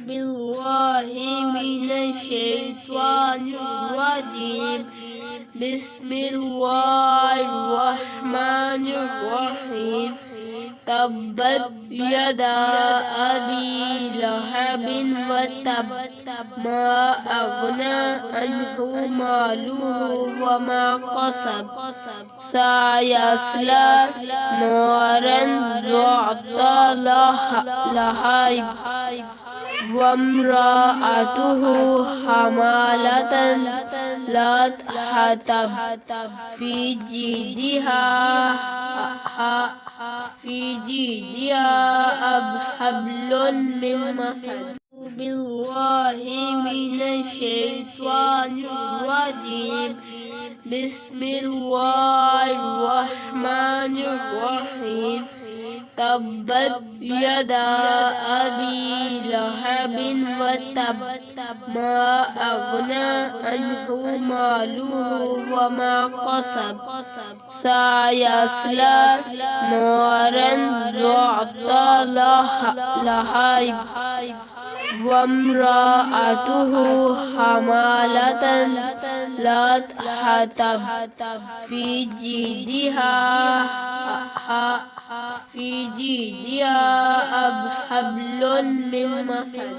बिल्लाहि मिनश्शैतानिर्रजीम बिस्मिल्लाहिर्रहमानिर्रहीम तब्बत यदा अबी लहबिन व तब मा अगना अन्हु मालुहु व मा कसब सायस्ला नारन ज़ाता लहब वम्राअतुहु हमालतन हतब फी जीदिहा हब्लुन मिन मसद बिल्लाहि मिनश्शैतानिर्रजीम बिस्मिल्लाहिर्रहमानिर्रहीम तब्बत यदा अबी लहबिन व तब मा अगना अन्हु मालुहु व मा कसब सायस्ला नारन ज़ाता लहब वम्राअतुहु हमालतन हतब फी जीदिहा हब्लुन मिन मसद।